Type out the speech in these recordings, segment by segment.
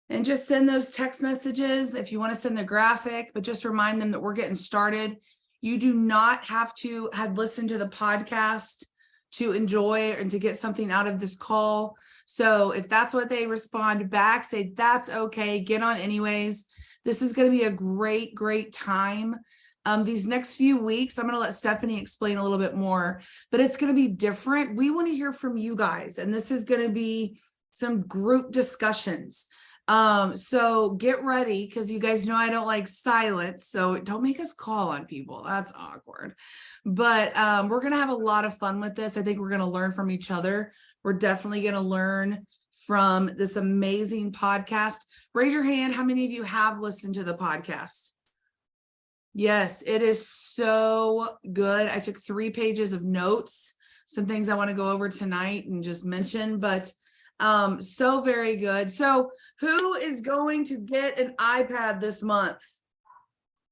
And just send those text messages if you want to send the graphic, but just remind them that we're getting started. You do not have to have listened to the podcast to enjoy and to get something out of this call. So if that's what they respond back, say that's okay, get on anyways. This is going to be a great, great time. These next few weeks, I'm going to let Stephanie explain a little bit more, but it's going to be different. We want to hear from you guys, and this is going to be some group discussions. So get ready, because you guys know I don't like silence, so don't make us call on people. That's awkward. But we're going to have a lot of fun with this. I think we're going to learn from each other. We're definitely going to learn from this amazing podcast. Raise your hand. How many of you have listened to the podcast? Yes, it is so good. I took 3 pages of notes, some things I want to go over tonight and just mention, but so very good. So who is going to get an iPad this month?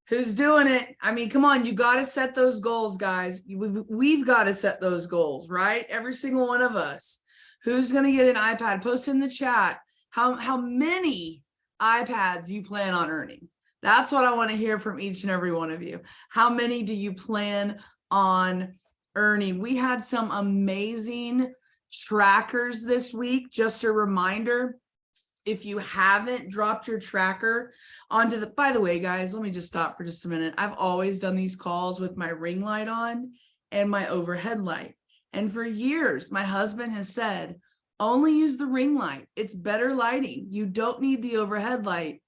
Who's doing it? I mean, come on, you got to set those goals, guys. We've got to set those goals, right? Every single one of us. Who's going to get an iPad? Post in the chat how many iPads you plan on earning. That's what I want to hear from each and every one of you. How many do you plan on earning? We had some amazing trackers this week. Just a reminder, if you haven't dropped your tracker onto the, by the way, guys, let me just stop for just a minute. I've always done these calls with my ring light on and my overhead light. And for years, my husband has said, only use the ring light. It's better lighting. You don't need the overhead light.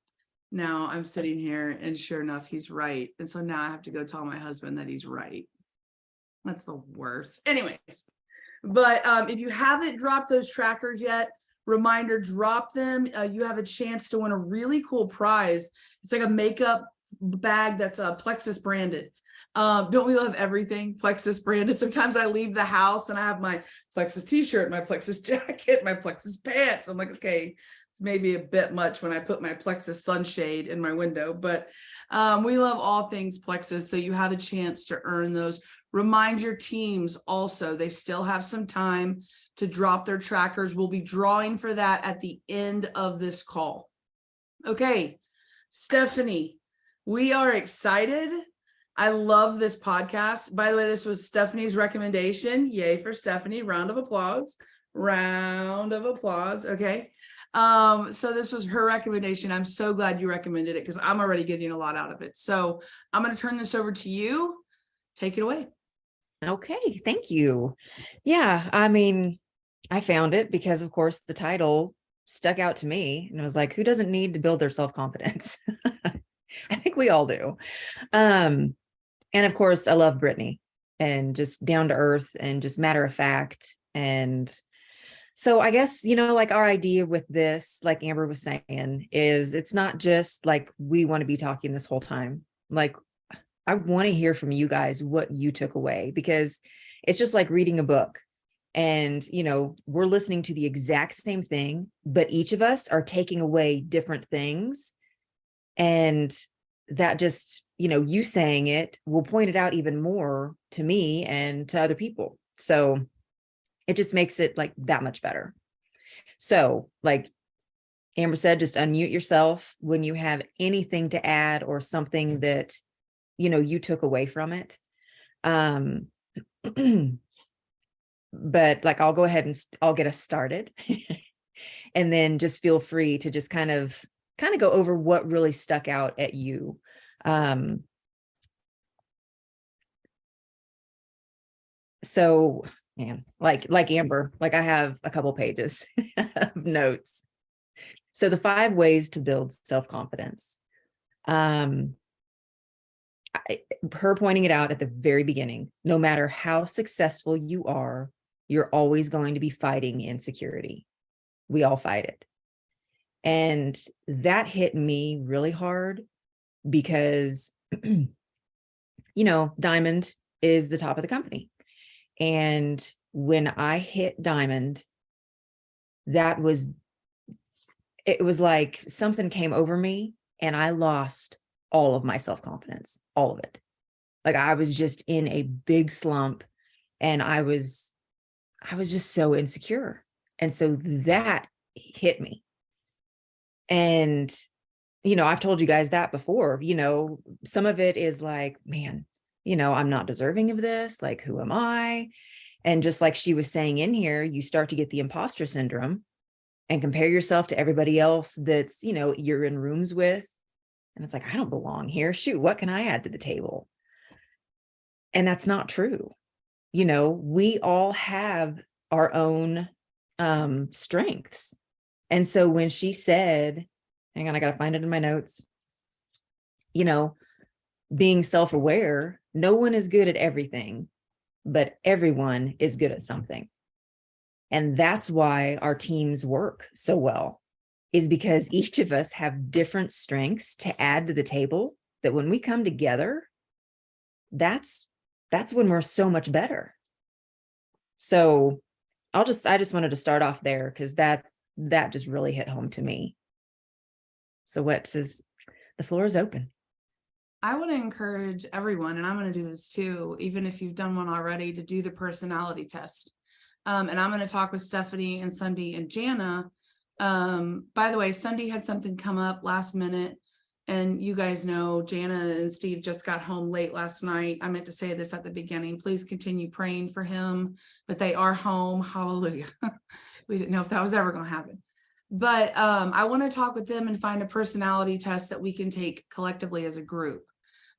Now I'm sitting here and sure enough, he's right. And so now I have to go tell my husband that he's right. That's the worst. Anyways, but if you haven't dropped those trackers yet, reminder, drop them. You have a chance to win a really cool prize. It's like a makeup bag that's Plexus branded. Don't we love everything Plexus branded? Sometimes I leave the house and I have my Plexus t-shirt, my Plexus jacket, my Plexus pants. I'm like, okay, it's maybe a bit much when I put my Plexus sunshade in my window, but we love all things Plexus. So you have a chance to earn those. Remind your teams also, they still have some time to drop their trackers. We'll be drawing for that at the end of this call. Okay, Stephanie, we are excited. I love this podcast. By the way, this was Stephanie's recommendation. Yay for Stephanie. Round of applause. Round of applause. Okay. So this was her recommendation. I'm so glad you recommended it because I'm already getting a lot out of it. So I'm going to turn this over to you. Take it away. Okay, thank you. Yeah, I mean, I found it because, of course, the title stuck out to me. And I was like, who doesn't need to build their self-confidence? I think we all do. And of course, I love Brittney and just down to earth and just matter of fact. And so I guess, like our idea with this, like Amber was saying, is it's not just like we want to be talking this whole time. Like, I want to hear from you guys what you took away, because it's just like reading a book and, we're listening to the exact same thing, but each of us are taking away different things. And that just, you saying it will point it out even more to me and to other people. So it just makes it like that much better. So like Amber said, just unmute yourself when you have anything to add or something that you took away from it. But like, I'll go ahead and I'll get us started and then just feel free to just kind of go over what really stuck out at you. So man, like Amber, like I have a couple pages of notes. So the 5 ways to build self-confidence. Her pointing it out at the very beginning, no matter how successful you are, you're always going to be fighting insecurity. We all fight it. And that hit me really hard because, Diamond is the top of the company. And when I hit Diamond, it was like something came over me and I lost all of my self-confidence, all of it. Like I was just in a big slump and I was just so insecure. And so that hit me. And, I've told you guys that before, some of it is like, man, I'm not deserving of this. Like, who am I? And just like she was saying in here, you start to get the imposter syndrome and compare yourself to everybody else that's, you're in rooms with. And it's like, I don't belong here. Shoot, what can I add to the table? And that's not true. We all have our own strengths. And so when she said, hang on, I got to find it in my notes, being self-aware, no one is good at everything, but everyone is good at something. And that's why our teams work so well, is because each of us have different strengths to add to the table, that when we come together, that's when we're so much better. So I just wanted to start off there, because that just really hit home to me. So what says, the floor is open. I want to encourage everyone, and I'm going to do this too, even if you've done one already, to do the personality test. And I'm going to talk with Stephanie and Sunday and Jana. By the way, Sunday had something come up last minute, and you guys know Jana and Steve just got home late last night. I meant to say this at the beginning. Please continue praying for him, but they are home. Hallelujah. We didn't know if that was ever going to happen. But I want to talk with them and find a personality test that we can take collectively as a group.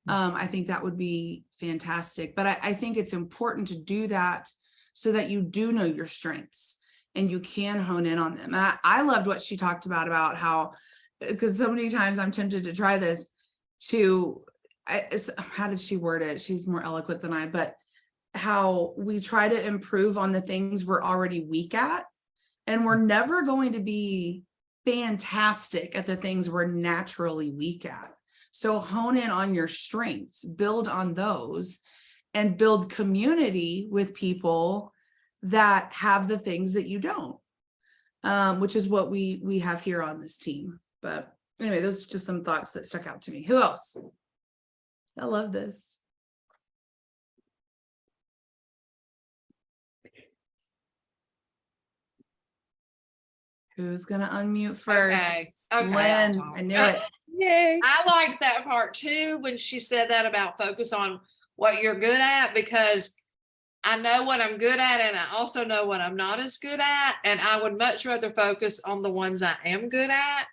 I think that would be fantastic. But I think it's important to do that so that you do know your strengths and you can hone in on them. I loved what she talked about how, because so many times I'm tempted to try this how did she word it? She's more eloquent than I, but how we try to improve on the things we're already weak at. And we're never going to be fantastic at the things we're naturally weak at. So hone in on your strengths, build on those, and build community with people that have the things that you don't, which is what we have here on this team. But anyway, those are just some thoughts that stuck out to me. Who else? I love this. Who's gonna unmute first? Okay. Lynn, I knew it. Yay. I like that part too, when she said that about focus on what you're good at, because I know what I'm good at, and I also know what I'm not as good at. And I would much rather focus on the ones I am good at.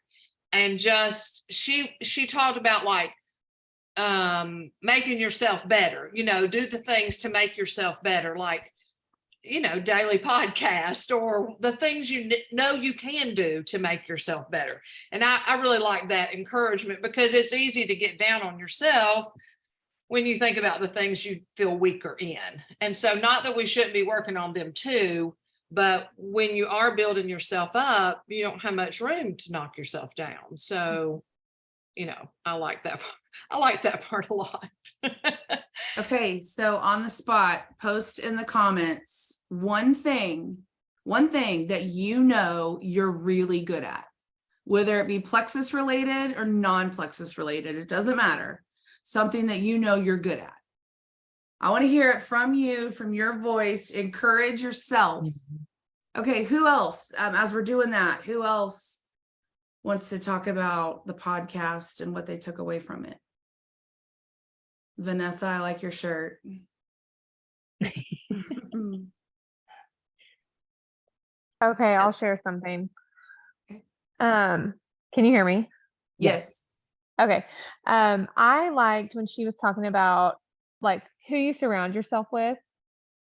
And just, she talked about like, making yourself better, do the things to make yourself better, like, daily podcast, or the things you can do to make yourself better. And I really like that encouragement, because it's easy to get down on yourself when you think about the things you feel weaker in. And so, not that we shouldn't be working on them too, but when you are building yourself up, you don't have much room to knock yourself down. So, I like that part. I like that part a lot. Okay, so on the spot, post in the comments one thing that you're really good at, whether it be plexus related or non-plexus related, it doesn't matter. Something that you're good at. I want to hear it from you, from your voice. Encourage yourself. Okay, who else? As we're doing that, who else wants to talk about the podcast and what they took away from it? Vanessa, I like your shirt. Okay, I'll share something. Okay. Can you hear me? Yes. Okay. I liked when she was talking about like who you surround yourself with.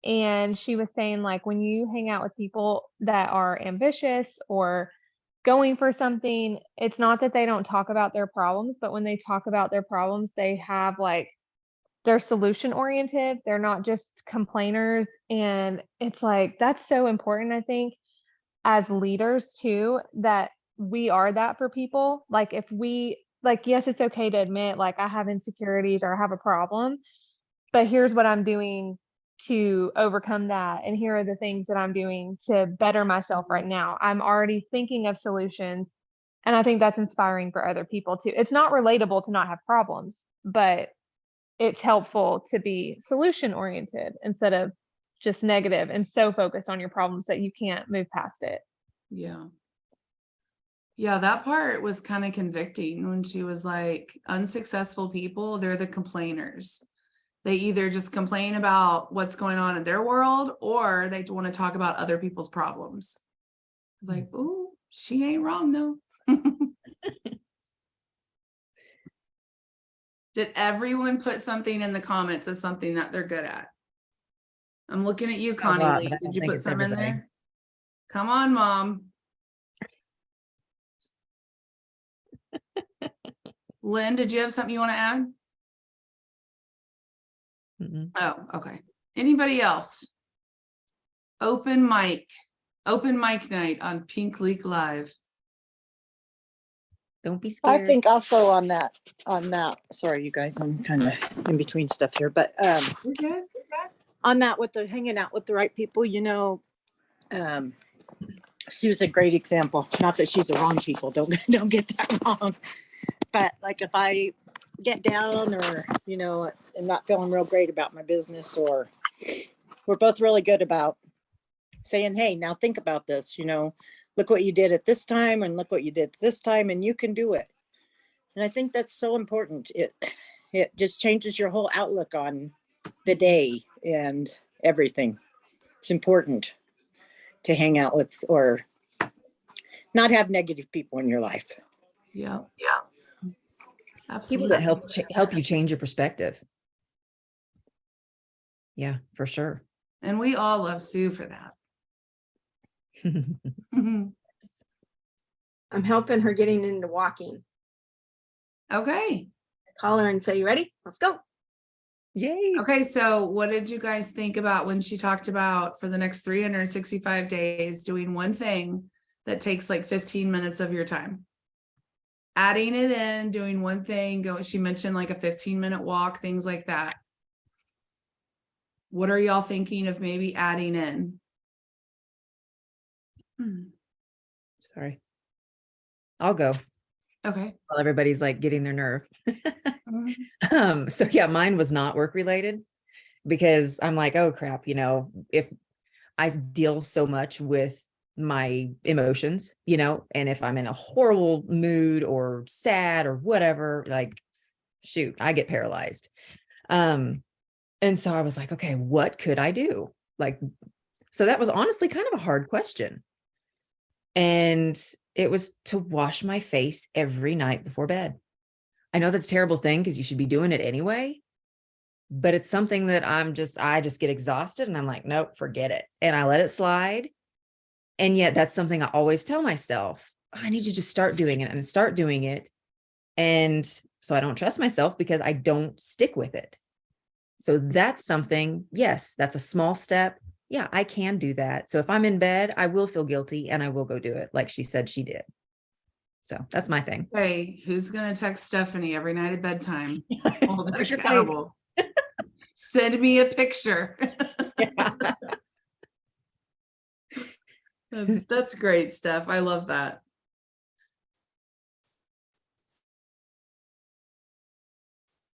And she was saying like when you hang out with people that are ambitious or going for something, it's not that they don't talk about their problems, but when they talk about their problems, they have like, they're solution oriented. They're not just complainers. And it's like, that's so important, I think, as leaders too, that we are that for people. Like if we, like, yes, it's okay to admit like I have insecurities or I have a problem, but here's what I'm doing to overcome that. And here are the things that I'm doing to better myself right now. I'm already thinking of solutions. And I think that's inspiring for other people too. It's not relatable to not have problems, but it's helpful to be solution oriented instead of just negative and so focused on your problems that you can't move past it. Yeah. Yeah, that part was kind of convicting when she was like, unsuccessful people, they're the complainers. They either just complain about what's going on in their world, or they want to talk about other people's problems. It's like, ooh, she ain't wrong though. Did everyone put something in the comments of something that they're good at? I'm looking at you, Connie lot, Lee. but I Did don't you think put it's some in everybody. there? Come on, Mom. Lynn, did you have something you want to add? Mm-mm. Oh, okay. Anybody else? Open mic night on Pink Leak Live. Don't be I scared. think also on that, sorry, you guys, I'm kind of in between stuff here, but You're good. on that with the hanging out with the right people, she was a great example. Not that she's the wrong people, don't get that wrong. But like if I get down or, I'm not feeling real great about my business, or we're both really good about saying, hey, now think about this, look what you did at this time and look what you did this time, and you can do it. And I think that's so important. It just changes your whole outlook on the day and everything. It's important to hang out with or not have negative people in your life. Yeah. People that Absolutely. help you change your perspective. Yeah, for sure. And we all love Sue for that. I'm helping her getting into walking. Okay. Call her and say, you ready? Let's go. Yay. Okay. So what did you guys think about when she talked about for the next 365 days doing one thing that takes like 15 minutes of your time? Adding it in, doing one thing, she mentioned like a 15-minute walk, things like that. What are y'all thinking of maybe adding in? Sorry. I'll go Okay. while everybody's like getting their nerve. So yeah, mine was not work related because I'm like, oh crap, if I deal so much with my emotions, and if I'm in a horrible mood or sad or whatever, like, shoot, I get paralyzed. And so I was like, okay, what could I do? Like, so that was honestly kind of a hard question. And it was to wash my face every night before bed. I know that's a terrible thing because you should be doing it anyway, but it's something that I just get exhausted and I'm like, nope, forget it. And I let it slide. And yet that's something I always tell myself, I need to just start doing it and start doing it. And so I don't trust myself because I don't stick with it. So that's something, yes, that's a small step. Yeah, I can do that. So if I'm in bed, I will feel guilty and I will go do it like she said she did. So that's my thing. Hey, who's going to text Stephanie every night at bedtime? Hold her Wash your face. accountable. Send me a picture. That's great, Steph. I love that.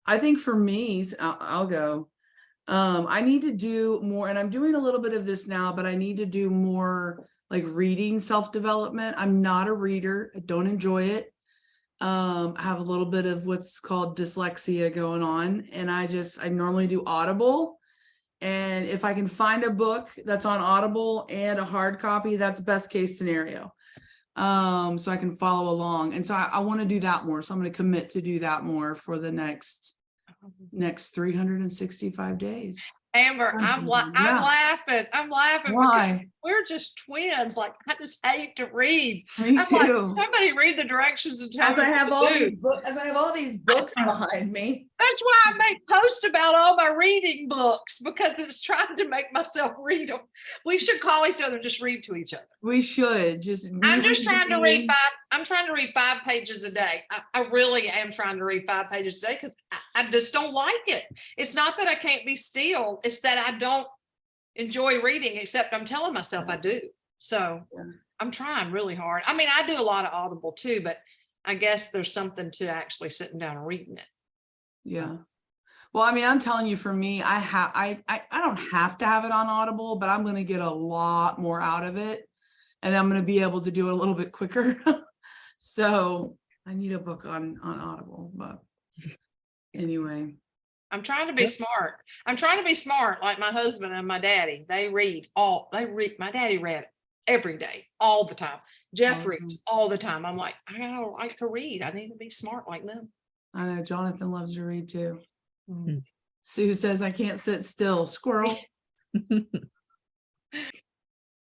I think for me, I'll go. I need to do more, and I'm doing a little bit of this now, but I need to do more like reading self-development. I'm not a reader. I don't enjoy it. I have a little bit of what's called dyslexia going on, and I normally do Audible. And if I can find a book that's on Audible and a hard copy, that's best case scenario. So I can follow along. And so I want to do that more. So I'm going to commit to do that more for the next 365 days. Amber, I'm laughing. Why? Because we're just twins. Like, I just hate to read. Me I'm too. like, somebody read the directions and tell As me I have what all to do. these books, behind me. That's why I make posts about all my reading books, because it's trying to make myself read them. We should call each other, just read to each other. We should just. I'm just trying to read 5. I'm trying to read 5 pages a day. I really am trying to read 5 pages a day because I just don't like it. It's not that I can't be still. It's that I don't enjoy reading, except I'm telling myself I do. So I'm trying really hard. I mean, I do a lot of Audible too, but I guess there's something to actually sitting down and reading it. Yeah. Well, I mean, I'm telling you, for me, I don't have to have it on Audible, but I'm going to get a lot more out of it, and I'm going to be able to do it a little bit quicker. So I need a book on Audible, but anyway. I'm trying to be smart. I'm trying to be smart like my husband and my daddy. My daddy read every day, all the time. Jeff Oh, reads all the time. I'm like, I gotta like to read. I need to be smart like them. I know Jonathan loves to read too. Mm. Sue says, I can't sit still. Squirrel.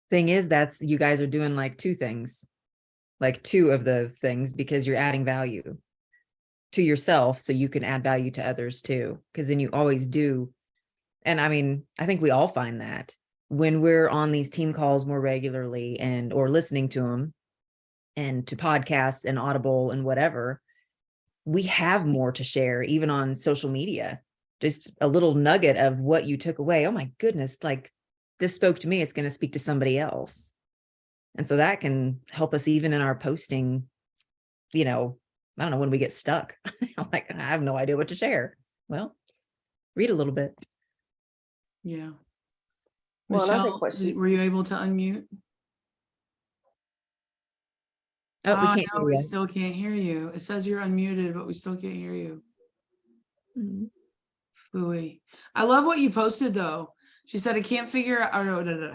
Thing is, that's you guys are doing like two things, like two of those things, because you're adding value to yourself so you can add value to others too, because then you always do. And I mean, I think we all find that when we're on these team calls more regularly and or listening to them and to podcasts and Audible and whatever, we have more to share, even on social media. Just a little nugget of what you took away. Oh my goodness, like this spoke to me, it's going to speak to somebody else. And so that can help us even in our posting, I don't know, when we get stuck. I'm like, I have no idea what to share. Well, read a little bit. Yeah. Well, and I think Michelle, what she's- were you able to unmute? Oh, we Oh, can't no, hear we you. still can't hear you. It says you're unmuted, but we still can't hear you. Mhm. Phooey. I love what you posted though. She said, I can't figure out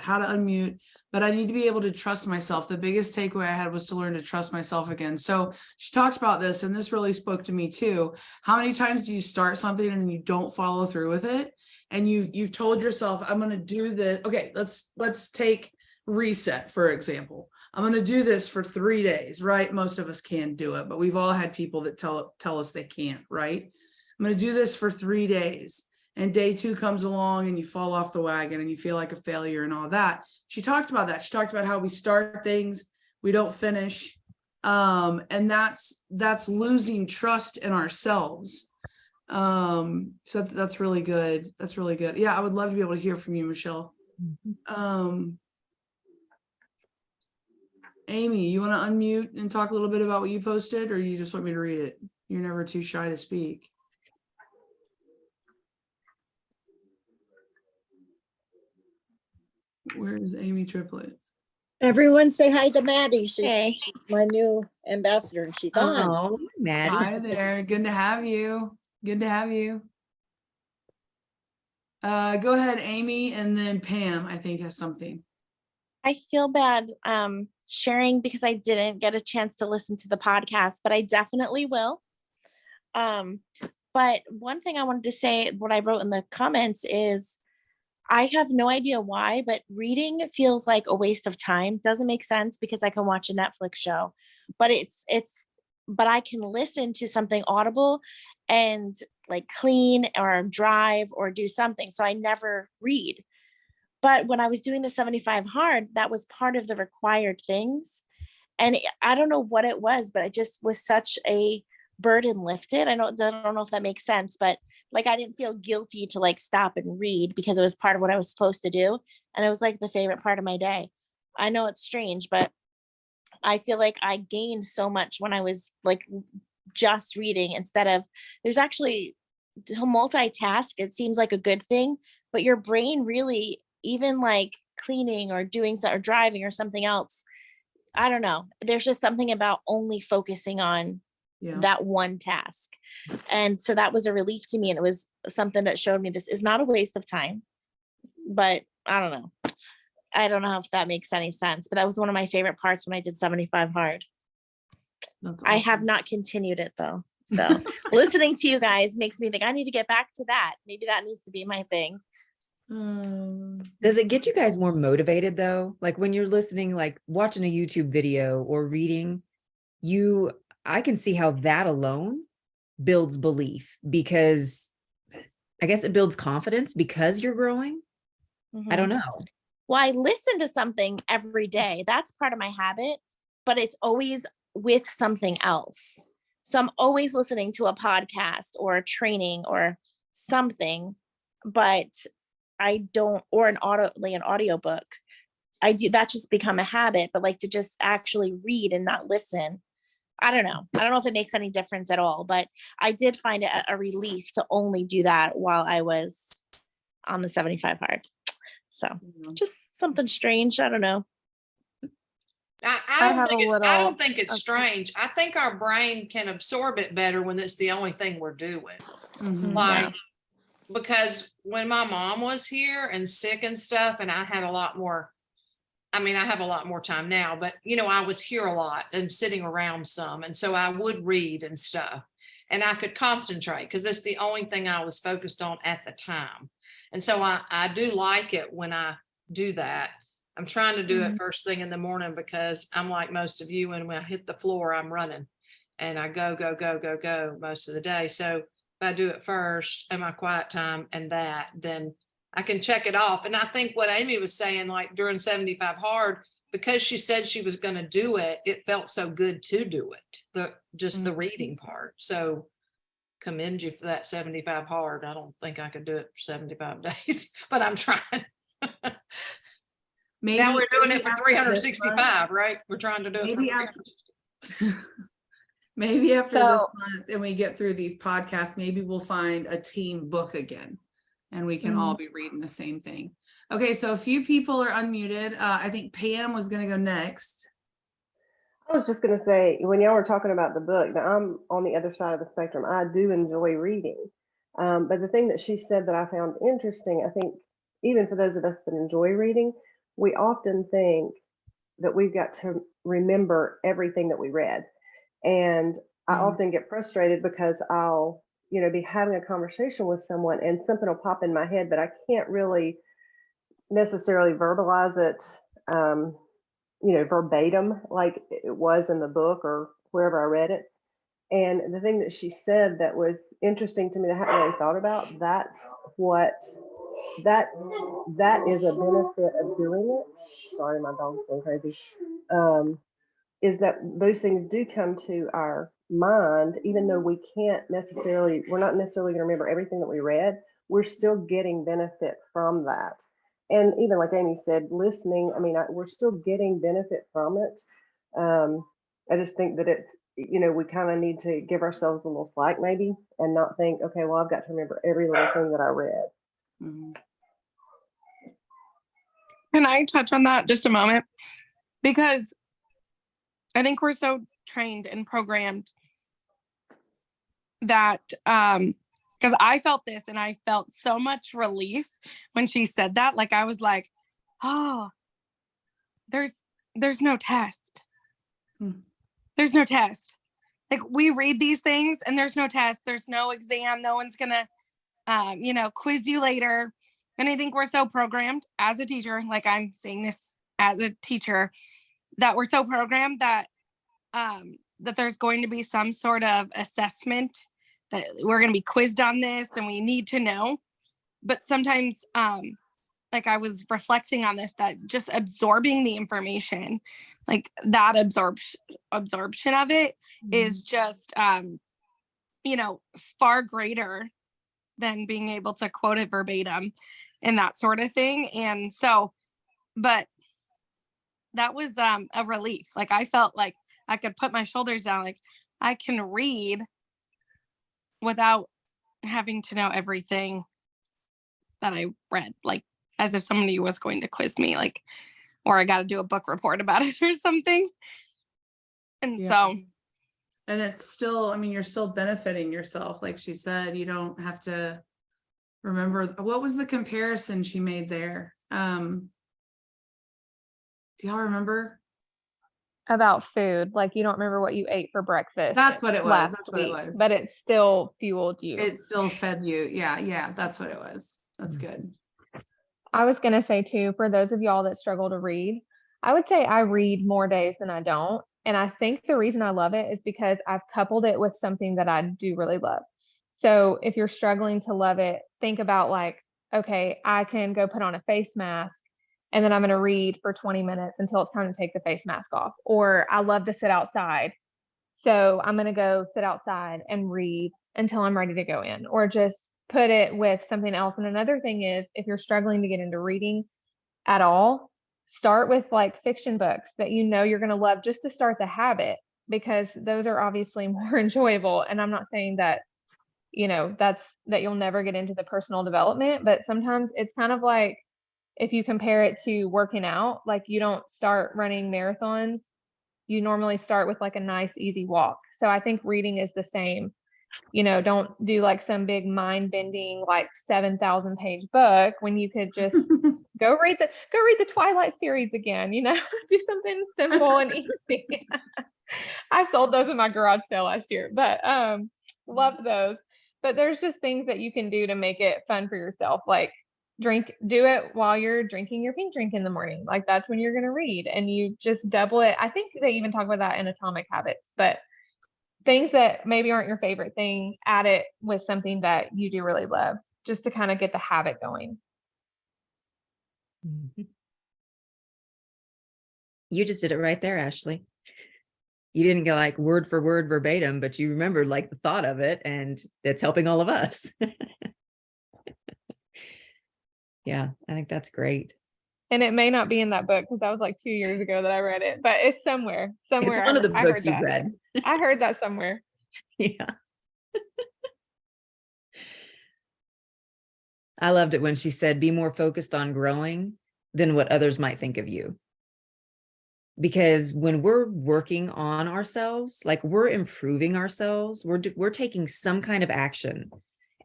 how to unmute, but I need to be able to trust myself. The biggest takeaway I had was to learn to trust myself again. So she talked about this, and this really spoke to me too. How many times do you start something and you don't follow through with it? And you've told yourself, I'm going to do this. Okay, let's take reset, for example. I'm going to do this for 3 days, right? Most of us can't do it, but we've all had people that tell us they can't, right? I'm going to do this for 3 days. And day 2 comes along and you fall off the wagon and you feel like a failure and all that. She talked about that. She talked about how we start things, we don't finish. And that's losing trust in ourselves. So that's really good. That's really good. Yeah, I would love to be able to hear from you, Michelle. Amy, you want to unmute and talk a little bit about what you posted, or you just want me to read it? You're never too shy to speak. Where is Amy Triplet? Everyone say hi to Maddie. She's Hey. my new ambassador and she's on. Oh, Maddie. Hi there. Good to have you. Good to have you. Go ahead, Amy, and then Pam, I think, has something. I feel bad sharing because I didn't get a chance to listen to the podcast, but I definitely will. But one thing I wanted to say, what I wrote in the comments is, I have no idea why, but reading feels like a waste of time. Doesn't make sense because I can watch a Netflix show, but but I can listen to something audible and like clean or drive or do something. So I never read. But when I was doing the 75 hard, that was part of the required things. And I don't know what it was, but it just was such a burden lifted. I don't know if that makes sense, but like I didn't feel guilty to like stop and read because it was part of what I was supposed to do. And it was like the favorite part of my day. I know it's strange, but I feel like I gained so much when I was like just reading instead of, there's actually to multitask. It seems like a good thing, but your brain really, even like cleaning or doing or driving or something else, I don't know. There's just something about only focusing on that one task. And so that was a relief to me. And it was something that showed me this is not a waste of time, but I don't know. I don't know if that makes any sense, but that was one of my favorite parts when I did 75 hard. That's I have awesome. not continued it though. So listening to you guys makes me think I need to get back to that. Maybe that needs to be my thing. Does it get you guys more motivated though? Like when you're listening, like watching a YouTube video or reading, I can see how that alone builds belief, because I guess it builds confidence because you're growing. I don't know. Well, I listen to something every day. That's part of my habit, but it's always with something else. So I'm always listening to a podcast or a training or something, but I don't, or an audiobook. I do, that's just become a habit, but like to just actually read and not listen. I don't know. I don't know if it makes any difference at all, but I did find it a relief to only do that while I was on the 75 hard. So just something strange. I don't know. I don't have think a I little- don't think it's okay. strange. I think our brain can absorb it better when it's the only thing we're doing. Mhm. Like, because when my mom was here and sick and stuff, and I had a lot more, I mean, I have a lot more time now, but I was here a lot and sitting around some. And so I would read and stuff, and I could concentrate because it's the only thing I was focused on at the time. And so I do like it when I do that. I'm trying to do it first thing in the morning because I'm like most of you, and when I hit the floor, I'm running and I go most of the day. So if I do it first in my quiet time and that, then I can check it off. And I think what Amy was saying, like during 75 hard, because she said she was going to do it, it felt so good to do it. The reading part. So commend you for that 75 hard. I don't think I could do it for 75 days, but I'm trying. Maybe Now we're doing it for after this 365, right? We're trying to do it for Maybe 365. Maybe after this So- month and we get through these podcasts, maybe we'll find a team book again and we can all be reading the same thing. Okay, so a few people are unmuted. I think Pam was going to go next. I was just going to say, when y'all were talking about the book, now I'm on the other side of the spectrum. I do enjoy reading. But the thing that she said that I found interesting, I think even for those of us that enjoy reading, we often think that we've got to remember everything that we read. And I often get frustrated because I'll, be having a conversation with someone and something will pop in my head, but I can't really necessarily verbalize it, verbatim like it was in the book or wherever I read it. And the thing that she said that was interesting to me that I hadn't really thought about, that is a benefit of doing it. Sorry, my dog's going crazy. Is that those things do come to our mind, even though we're not necessarily going to remember everything that we read, we're still getting benefit from that. And even like Amy said, listening, we're still getting benefit from it. I just think that it's, we kind of need to give ourselves a little slack maybe and not think, okay, well, I've got to remember every little thing that I read. Mhm. Can I touch on that just a moment? Because I think we're so trained and programmed that, because I felt this and I felt so much relief when she said that. Like I was like, oh, there's no test. There's no test. Like we read these things and there's no test. There's no exam. No one's gonna, quiz you later. And I think we're so programmed as a teacher, like I'm saying this as a teacher, that we're so programmed that that there's going to be some sort of assessment, that we're going to be quizzed on this and we need to know. But sometimes like I was reflecting on this, that just absorbing the information, like that absorption of it is just far greater than being able to quote it verbatim and that sort of thing. And so, but that was a relief. Like I felt like I could put my shoulders down, like I can read without having to know everything that I read, like as if somebody was going to quiz me, like, or I got to do a book report about it or something. And so, and it's still, you're still benefiting yourself. Like she said, you don't have to remember. What was the comparison she made there? Do y'all remember? About food, like you don't remember what you ate for breakfast. That's what it was. last That's what it week, was. but it still fueled you. It still fed you. Yeah, that's what it was. That's good. I was going to say too, for those of y'all that struggle to read, I would say I read more days than I don't. And I think the reason I love it is because I've coupled it with something that I do really love. So if you're struggling to love it, think about like, okay, I can go put on a face mask and then I'm going to read for 20 minutes until it's time to take the face mask off. Or I love to sit outside, so I'm going to go sit outside and read until I'm ready to go in, or just put it with something else. And another thing is, if you're struggling to get into reading at all, start with like fiction books that you're going to love, just to start the habit, because those are obviously more enjoyable. And I'm not saying that, that you'll never get into the personal development, but sometimes it's kind of like, if you compare it to working out, like you don't start running marathons you normally start with like a nice, easy walk. So I think reading is the same. Don't do like some big mind bending, like 7,000 page book when you could just go read the Twilight series again, do something simple and easy. I sold those in my garage sale last year, but loved those. But there's just things that you can do to make it fun for yourself. Like do it while you're drinking your pink drink in the morning. Like that's when you're going to read, and you just double it. I think they even talk about that in Atomic Habits, but things that maybe aren't your favorite thing, add it with something that you do really love, just to kind of get the habit going. Mhm. You just did it right there, Ashley. You didn't go like word for word verbatim, but you remembered like the thought of it, and it's helping all of us. Yeah, I think that's great. And it may not be in that book because that was like 2 years ago that I read it, but it's somewhere. It's one of the I books heard you've that. read. I heard that somewhere. Yeah. I loved it when she said, be more focused on growing than what others might think of you. Because when we're working on ourselves, like we're improving ourselves, we're taking some kind of action.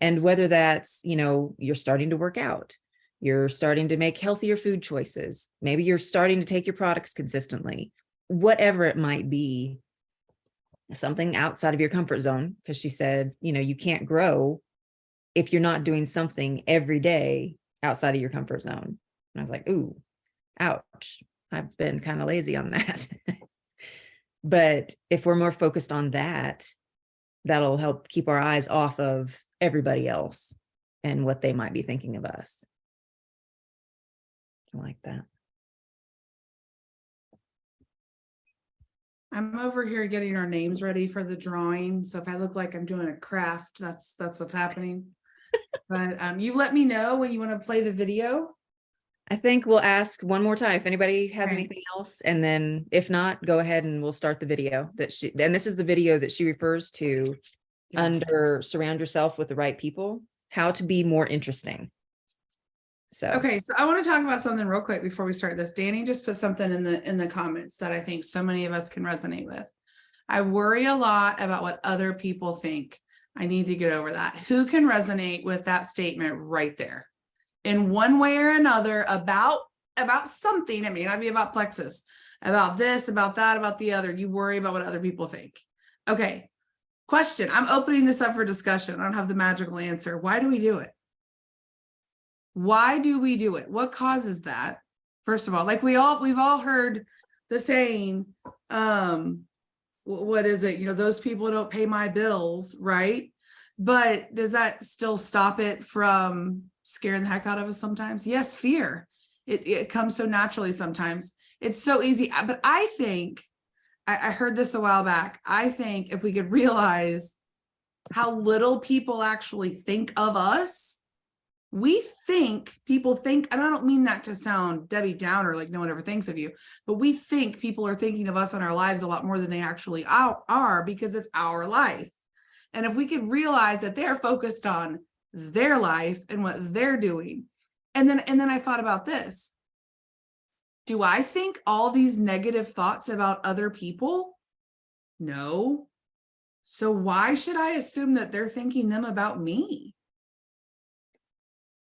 And whether that's, you're starting to work out, you're starting to make healthier food choices, maybe you're starting to take your products consistently, whatever it might be, something outside of your comfort zone. Because she said, you can't grow if you're not doing something every day outside of your comfort zone. And I was like, ooh, ouch. I've been kind of lazy on that. But if we're more focused on that, that'll help keep our eyes off of everybody else and what they might be thinking of us. I like that. I'm over here getting our names ready for the drawing. So if I look like I'm doing a craft, that's what's happening. But you let me know when you want to play the video. I think we'll ask one more time if anybody has Okay. anything else. And then if not, go ahead and we'll start the video and this is the video that she refers to under surround yourself with the right people, how to be more interesting. So, okay. So I want to talk about something real quick before we start this. Danny just put something in the comments that I think so many of us can resonate with. I worry a lot about what other people think. I need to get over that. Who can resonate with that statement right there? In one way or another about something. It may not be about plexus, about this, about that, about the other. You worry about what other people think. Okay. Question. I'm opening this up for discussion. I don't have the magical answer. Why do we do it? Why do we do it? What causes that? First of all, like we've all heard the saying, what is it? Those people don't pay my bills, right? But does that still stop it from scaring the heck out of us sometimes? Yes, fear. It comes so naturally sometimes. It's so easy. But I think, I heard this a while back. I think if we could realize how little people actually think of us, people think, and I don't mean that to sound Debbie Downer, like no one ever thinks of you, but we think people are thinking of us and our lives a lot more than they actually are because it's our life. And if we could realize that they're focused on their life and what they're doing. And then I thought about this. Do I think all these negative thoughts about other people? No. So why should I assume that they're thinking them about me?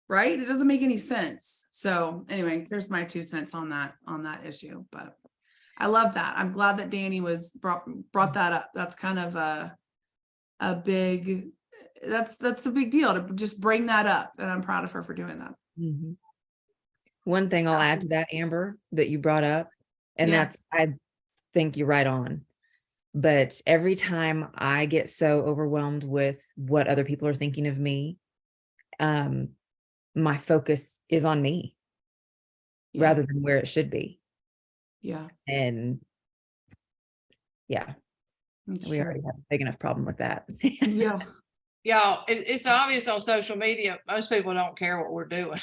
Right? It doesn't make any sense. So anyway, there's my 2 cents on that issue. But I love that. I'm glad that Danny brought that up. That's kind of a big, that's a big deal to just bring that up. And I'm proud of her for doing that. mm-hmm. One thing I'll add to that, Amber, that you brought up, and that's, I think you're right on. But every time I get so overwhelmed with what other people are thinking of me, my focus is on me rather than where it should be. Yeah. And we already have a big enough problem with that. Yeah. Y'all, it's obvious on social media, most people don't care what we're doing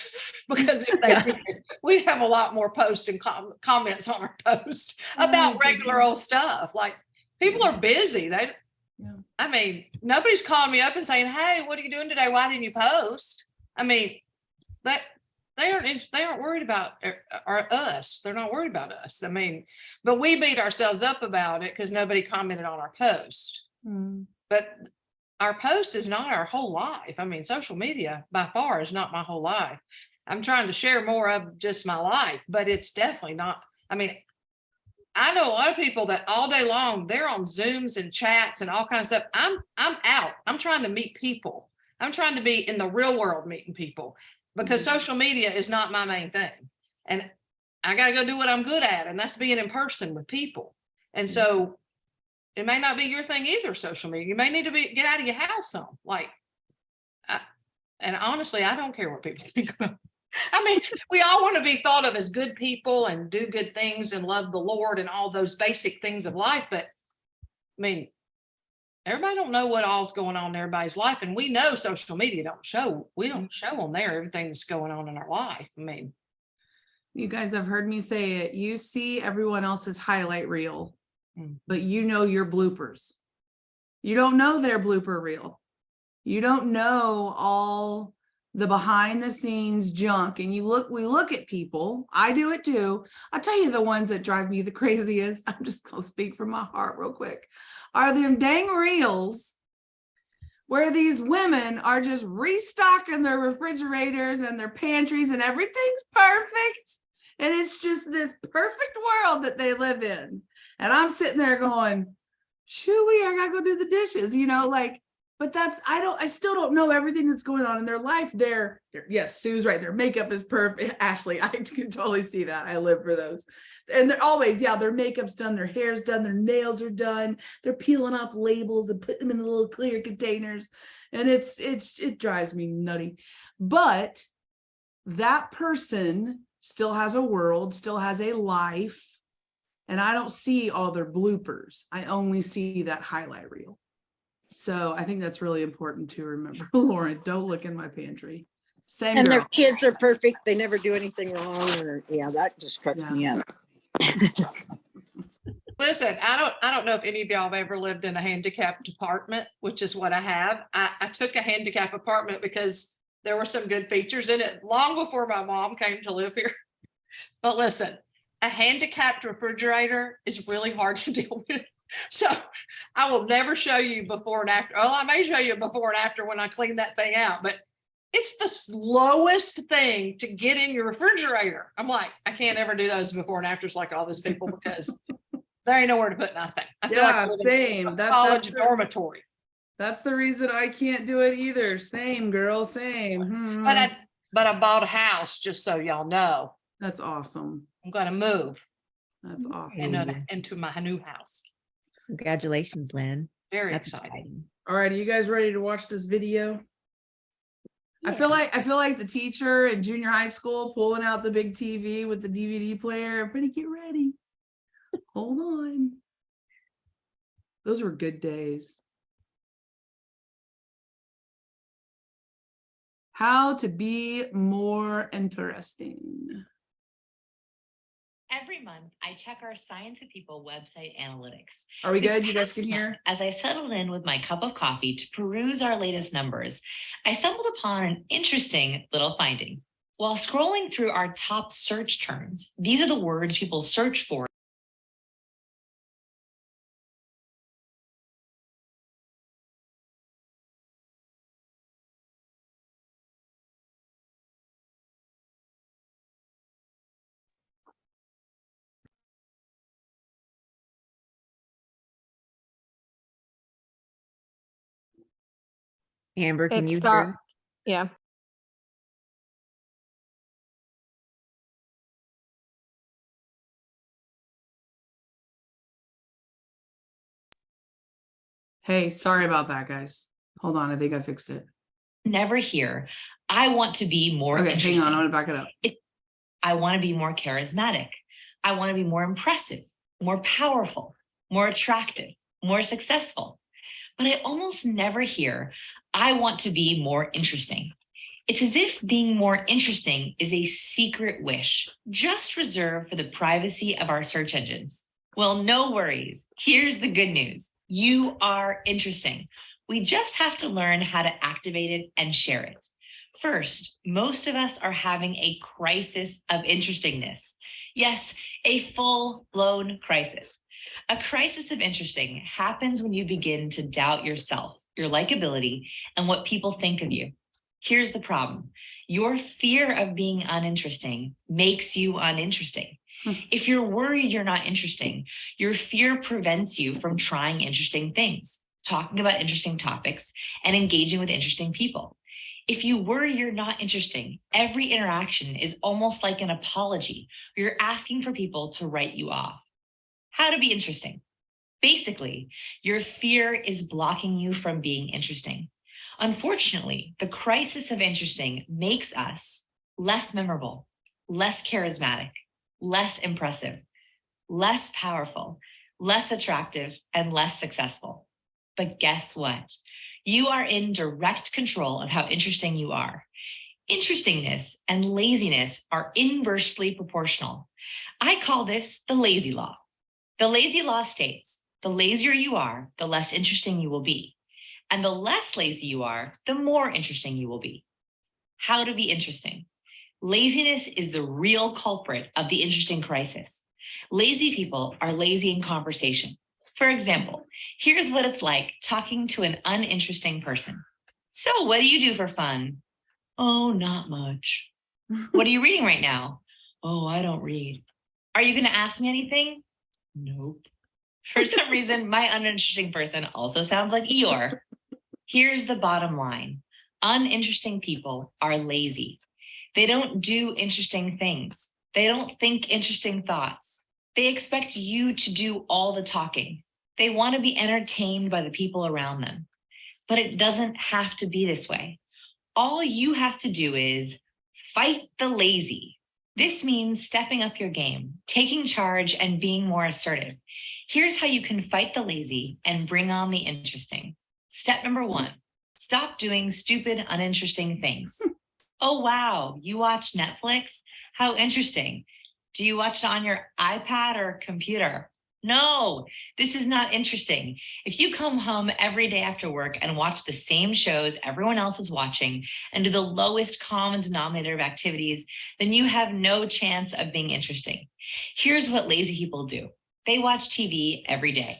because if they did, we'd have a lot more posts and comments on our post about regular old stuff. Like people are busy. I mean, nobody's calling me up and saying, hey, what are you doing today? Why didn't you post? I mean, they aren't worried about us. They're not worried about us. I mean, but we beat ourselves up about it because nobody commented on our post. But our post is not our whole life. I mean, social media by far is not my whole life. I'm trying to share more of just my life, but it's definitely not. I mean, I know a lot of people that all day long, they're on Zooms and chats and all kinds of stuff. I'm out. I'm trying to meet people. I'm trying to be in the real world meeting people, because social media is not my main thing. And I got to go do what I'm good at, and that's being in person with people. And so it may not be your thing either, social media. You may need to get out of your house some. And honestly, I don't care what people think about. I mean, we all want to be thought of as good people and do good things and love the Lord and all those basic things of life. But I mean, everybody don't know what all's going on in everybody's life. And we know social media we don't show on there everything that's going on in our life. I mean, You guys have heard me say it. You see everyone else's highlight reel, but you know your bloopers. You don't know their blooper reel. You don't know all the behind the scenes junk. And we look at people. I do it too. I'll tell you the ones that drive me the craziest. I'm just going to speak from my heart real quick. Are them dang reels where these women are just restocking their refrigerators and their pantries and everything's perfect. And it's just this perfect world that they live in. And I'm sitting there going, shoo-wee, I gotta go do the dishes, but I still don't know everything that's going on in their life. Yes, Sue's right. Their makeup is perfect. Ashley, I can totally see that. I live for those. And they're always, their makeup's done, their hair's done, their nails are done. They're peeling off labels and putting them in the little clear containers. And it drives me nutty. But that person still has a world, still has a life. And I don't see all their bloopers. I only see that highlight reel. So I think that's really important to remember. Lauren, don't look in my pantry. Same And girl. their kids are perfect. They never do anything wrong. That just cracks me up. listen, I don't know if any of y'all have ever lived in a handicapped apartment, which is what I have. I took a handicapped apartment because there were some good features in it long before my mom came to live here. But listen, a handicapped refrigerator is really hard to deal with. So I will never show you before and after. Oh, I may show you before and after when I clean that thing out, but it's the slowest thing to get in your refrigerator. I'm like, I can't ever do those before and afters like all those people because there ain't nowhere to put nothing. I feel like I live in same. a college dormitory. That's the reason I can't do it either. Same, girl, same. But I bought a house, just so y'all know. That's awesome. I'm gonna move. That's awesome. Into my new house. Congratulations, Lynn. Very That's exciting. All right, are you guys ready to watch this video? Yeah. I feel like the teacher in junior high school pulling out the big TV with the DVD player. Everybody get ready. Hold on. Those were good days. How to be more interesting. Every month, I check our Science of People website analytics. Are we This good? You guys past can hear? month, as I settled in with my cup of coffee to peruse our latest numbers, I stumbled upon an interesting little finding. While scrolling through our top search terms, these are the words people search for. Amber, can It you start- hear? Yeah. Hey, sorry about that, guys. Hold on, I think I fixed it. Never hear, I want to be more Okay, interesting. hang on, I'm gonna back it up. I want to be more charismatic. I want to be more impressive, more powerful, more attractive, more successful. But I almost never hear, I want to be more interesting. It's as if being more interesting is a secret wish, just reserved for the privacy of our search engines. Well, no worries. Here's the good news. You are interesting. We just have to learn how to activate it and share it. First, most of us are having a crisis of interestingness. Yes, a full-blown crisis. A crisis of interesting happens when you begin to doubt yourself, your likability, and what people think of you. Here's the problem. Your fear of being uninteresting makes you uninteresting. If you're worried you're not interesting, your fear prevents you from trying interesting things, talking about interesting topics, and engaging with interesting people. If you worry you're not interesting, every interaction is almost like an apology. You're asking for people to write you off. How to be interesting. Basically, your fear is blocking you from being interesting. Unfortunately, the crisis of interesting makes us less memorable, less charismatic, less impressive, less powerful, less attractive, and less successful. But guess what? You are in direct control of how interesting you are. Interestingness and laziness are inversely proportional. I call this the lazy law. The lazy law states, the lazier you are, the less interesting you will be. And the less lazy you are, the more interesting you will be. How to be interesting. Laziness is the real culprit of the interesting crisis. Lazy people are lazy in conversation. For example, here's what it's like talking to an uninteresting person. So what do you do for fun? Oh, not much. What are you reading right now? Oh, I don't read. Are you going to ask me anything? Nope. For some reason, my uninteresting person also sounds like Eeyore. Here's the bottom line. Uninteresting people are lazy. They don't do interesting things. They don't think interesting thoughts. They expect you to do all the talking. They want to be entertained by the people around them. But it doesn't have to be this way. All you have to do is fight the lazy. This means stepping up your game, taking charge, and being more assertive. Here's how you can fight the lazy and bring on the interesting. Step number 1, stop doing stupid, uninteresting things. Oh, wow, you watch Netflix? How interesting. Do you watch it on your iPad or computer? No, this is not interesting. If you come home every day after work and watch the same shows everyone else is watching and do the lowest common denominator of activities, then you have no chance of being interesting. Here's what lazy people do. They watch TV every day.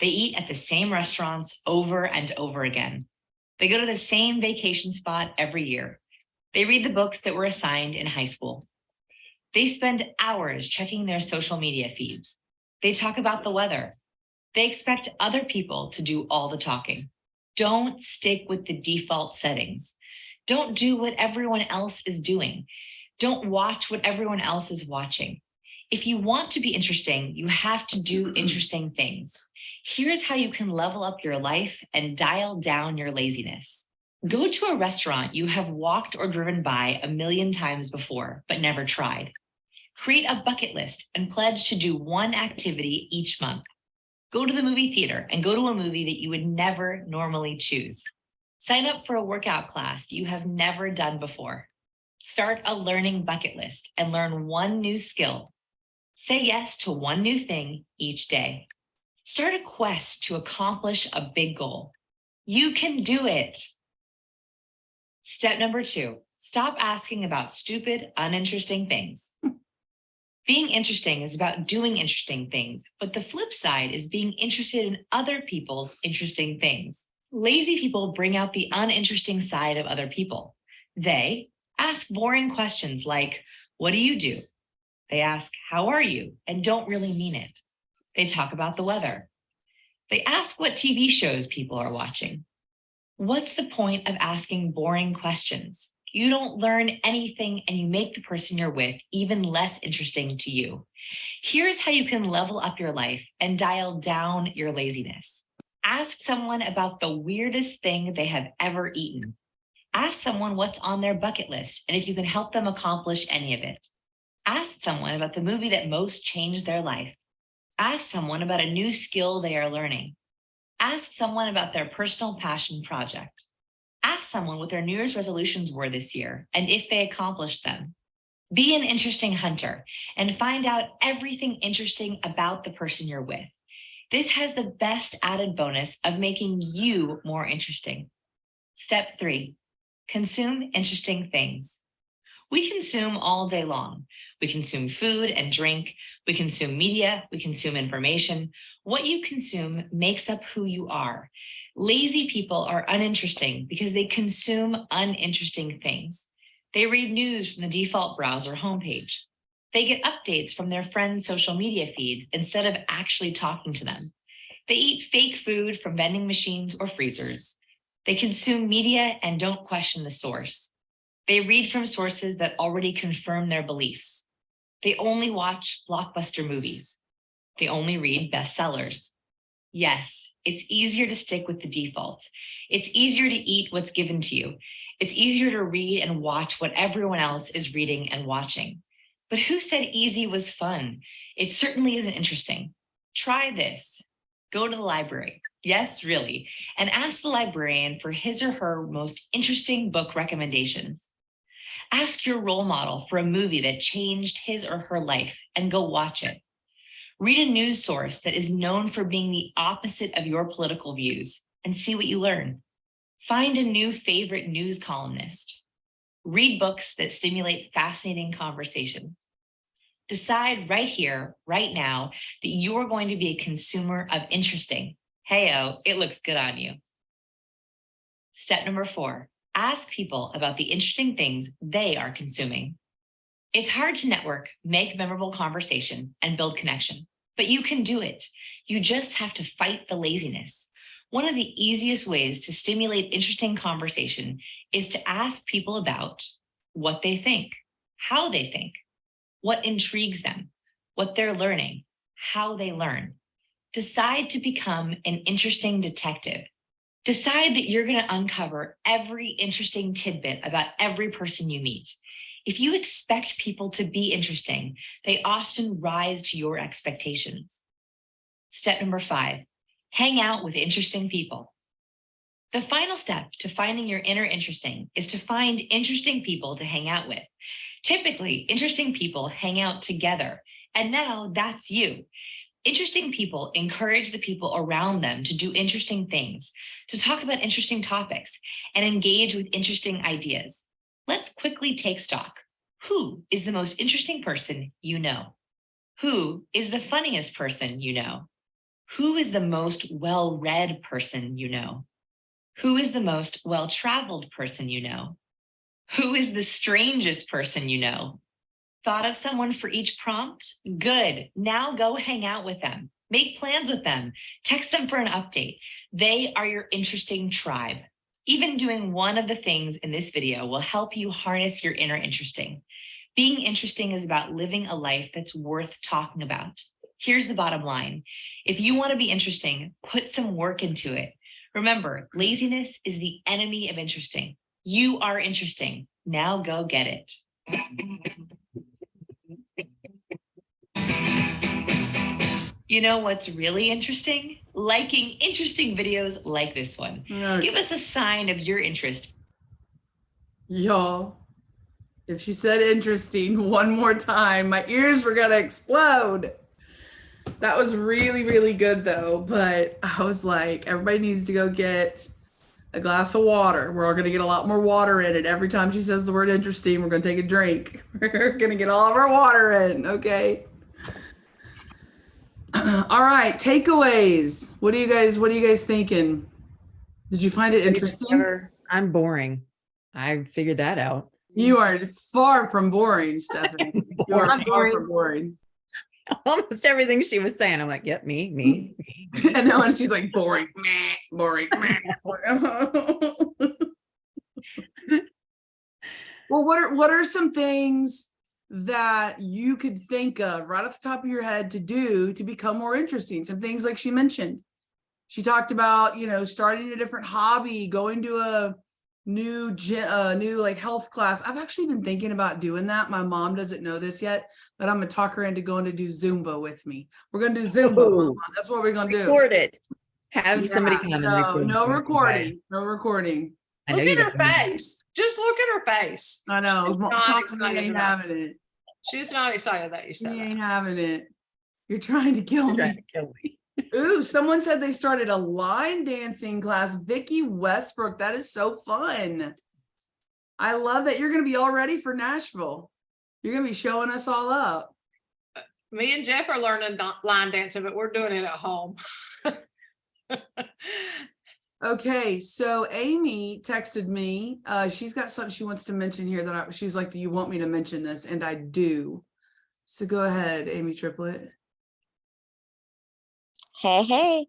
They eat at the same restaurants over and over again. They go to the same vacation spot every year. They read the books that were assigned in high school. They spend hours checking their social media feeds. They talk about the weather. They expect other people to do all the talking. Don't stick with the default settings. Don't do what everyone else is doing. Don't watch what everyone else is watching. If you want to be interesting, you have to do interesting things. Here's how you can level up your life and dial down your laziness. Go to a restaurant you have walked or driven by a million times before, but never tried. Create a bucket list and pledge to do one activity each month. Go to the movie theater and go to a movie that you would never normally choose. Sign up for a workout class that you have never done before. Start a learning bucket list and learn one new skill. Say yes to one new thing each day. Start a quest to accomplish a big goal. You can do it. Step number 2, stop asking about stupid, uninteresting things. Being interesting is about doing interesting things, but the flip side is being interested in other people's interesting things. Lazy people bring out the uninteresting side of other people. They ask boring questions like, what do you do? They ask, how are you? And don't really mean it. They talk about the weather. They ask what TV shows people are watching. What's the point of asking boring questions? You don't learn anything and you make the person you're with even less interesting to you. Here's how you can level up your life and dial down your laziness. Ask someone about the weirdest thing they have ever eaten. Ask someone what's on their bucket list and if you can help them accomplish any of it. Ask someone about the movie that most changed their life. Ask someone about a new skill they are learning. Ask someone about their personal passion project. Ask someone what their New Year's resolutions were this year and if they accomplished them. Be an interesting hunter and find out everything interesting about the person you're with. This has the best added bonus of making you more interesting. Step 3, Consume interesting things. We consume all day long. We consume food and drink. We consume media. We consume information. What you consume makes up who you are. Lazy people are uninteresting because they consume uninteresting things. They read news from the default browser homepage. They get updates from their friends' social media feeds instead of actually talking to them. They eat fake food from vending machines or freezers. They consume media and don't question the source. They read from sources that already confirm their beliefs. They only watch blockbuster movies. They only read bestsellers. Yes, it's easier to stick with the default. It's easier to eat what's given to you. It's easier to read and watch what everyone else is reading and watching. But who said easy was fun? It certainly isn't interesting. Try this. Go to the library. Yes, really. And ask the librarian for his or her most interesting book recommendations. Ask your role model for a movie that changed his or her life and go watch it. Read a news source that is known for being the opposite of your political views and see what you learn. Find a new favorite news columnist. Read books that stimulate fascinating conversations. Decide right here, right now, that you are going to be a consumer of interesting. Hey-oh, it looks good on you. Step number 4, ask people about the interesting things they are consuming. It's hard to network, make memorable conversation, and build connection, but you can do it. You just have to fight the laziness. One of the easiest ways to stimulate interesting conversation is to ask people about what they think, how they think, what intrigues them, what they're learning, how they learn. Decide to become an interesting detective. Decide that you're going to uncover every interesting tidbit about every person you meet. If you expect people to be interesting, they often rise to your expectations. Step number 5, hang out with interesting people. The final step to finding your inner interesting is to find interesting people to hang out with. Typically, interesting people hang out together, and now that's you. Interesting people encourage the people around them to do interesting things, to talk about interesting topics, and engage with interesting ideas. Let's quickly take stock. Who is the most interesting person you know? Who is the funniest person you know? Who is the most well-read person you know? Who is the most well-traveled person you know? Who is the strangest person you know? Thought of someone for each prompt? Good. Now go hang out with them. Make plans with them. Text them for an update. They are your interesting tribe. Even doing one of the things in this video will help you harness your inner interesting. Being interesting is about living a life that's worth talking about. Here's the bottom line. If you want to be interesting, put some work into it. Remember, laziness is the enemy of interesting. You are interesting. Now go get it. You know what's really interesting? Liking interesting videos like this one. Give us a sign of your interest. Y'all, if she said interesting one more time, my ears were gonna explode. That was really, really good though. But I was like, everybody needs to go get a glass of water. We're all gonna get a lot more water in it. Every time she says the word interesting, we're gonna take a drink. We're gonna get all of our water in, okay? All right, takeaways. What are you guys thinking? Did you find it interesting? I'm boring. I figured that out. You are far from boring, Stephanie. You are far from boring. Almost everything she was saying, I'm like, yep, me. And then she's like, boring, meh, boring, meh. Well, what are some things that you could think of right off the top of your head to do to become more interesting? Some things like she mentioned. She talked about, starting a different hobby, going to a new like health class. I've actually been thinking about doing that. My mom doesn't know this yet, but I'm gonna talk her into going to do Zumba with me. We're gonna do Zumba. Mama. That's what we're gonna do. Record it. Have somebody come and record. No recording. No recording. Look at her face. Just look at her face. I know. She's not excited ain't having it. She's not excited that you said She that. ain't having it. You're trying to kill me. Ooh, someone said they started a line dancing class. Vicky Westbrook. That is so fun. I love that you're going to be all ready for Nashville. You're going to be showing us all up. Me and Jeff are learning line dancing, but we're doing it at home. Okay, so Amy texted me. She's got something she wants to mention here that she's like, do you want me to mention this? And I do. So go ahead, Amy Triplet. Hey.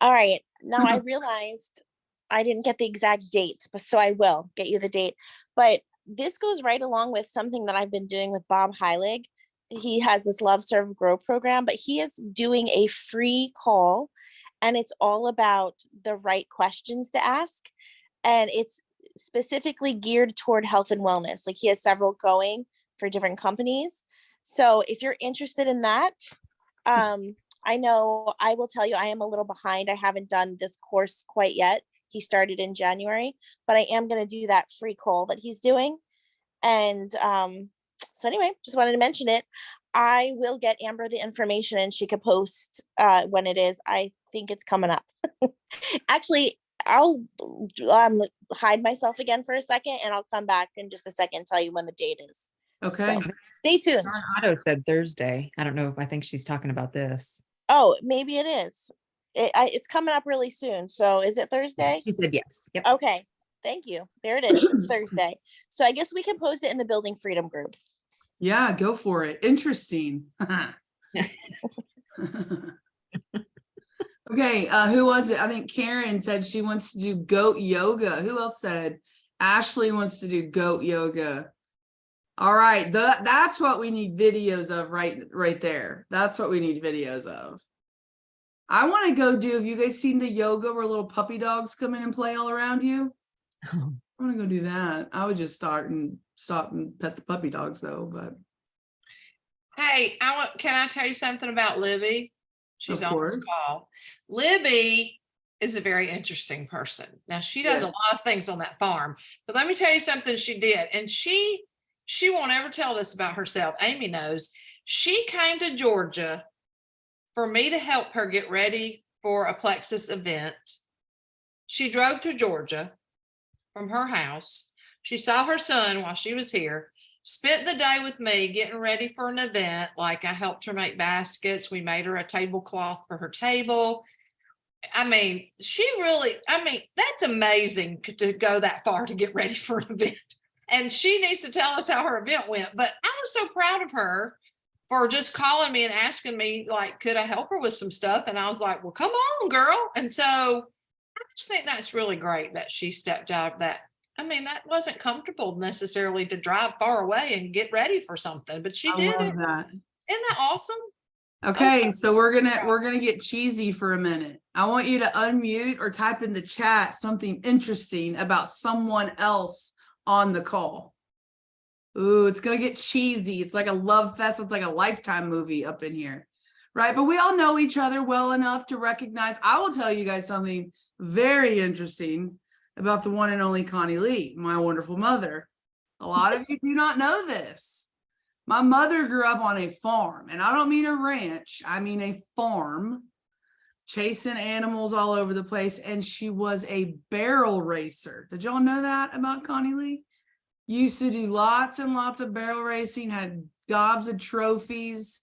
All right. Now I realized I didn't get the exact date, but so I will get you the date. But this goes right along with something that I've been doing with Bob Heilig. He has this Love, Serve, Grow program, but he is doing a free call, and it's all about the right questions to ask. And it's specifically geared toward health and wellness. Like, he has several going for different companies. So if you're interested in that, I know I will tell you, I am a little behind. I haven't done this course quite yet. He started in January, but I am going to do that free call that he's doing. And so anyway, just wanted to mention it. I will get Amber the information and she could post when it is. I think it's coming up. Actually, I'll hide myself again for a second and I'll come back in just a second and tell you when the date is. Okay. So stay tuned. Otto said Thursday. I don't know if I think she's talking about this. Oh, maybe it is. It's coming up really soon. So is it Thursday? She said yes. Yep. Okay. Thank you. There it is. It's Thursday. So I guess we can post it in the Building Freedom group. Yeah, go for it. Interesting. Okay, who was it? I think Karen said she wants to do goat yoga. Who else said? Ashley wants to do goat yoga. All right, that's what we need videos of right there. That's what we need videos of. I want to go do, have you guys seen the yoga where little puppy dogs come in and play all around you? I want to go do that. I would just stop and pet the puppy dogs though, but. Hey, can I tell you something about Libby? She's Of on this course. call. Libby is a very interesting person. Now, she does a Yes. lot of things on that farm, but let me tell you something she did. And she won't ever tell this about herself. Amy knows. She came to Georgia for me to help her get ready for a Plexus event. She drove to Georgia from her house. She saw her son while she was here, spent the day with me getting ready for an event. Like, I helped her make baskets. We made her a tablecloth for her table. I mean, that's amazing to go that far to get ready for an event. And she needs to tell us how her event went. But I was so proud of her for just calling me and asking me, like, could I help her with some stuff? And I was like, well, come on, girl. And so I just think that's really great that she stepped out of that. I mean, that wasn't comfortable necessarily to drive far away and get ready for something, but she did it. That. Isn't that awesome? Okay, so we're gonna get cheesy for a minute. I want you to unmute or type in the chat something interesting about someone else on the call. Ooh, it's gonna get cheesy. It's like a love fest. It's like a Lifetime movie up in here, right? But we all know each other well enough to recognize. I will tell you guys something very interesting about the one and only Connie Lee, my wonderful mother. A lot of you do not know this. My mother grew up on a farm, and I don't mean a ranch, I mean a farm, chasing animals all over the place, and she was a barrel racer. Did y'all know that about Connie Lee? Used to do lots and lots of barrel racing, had gobs of trophies.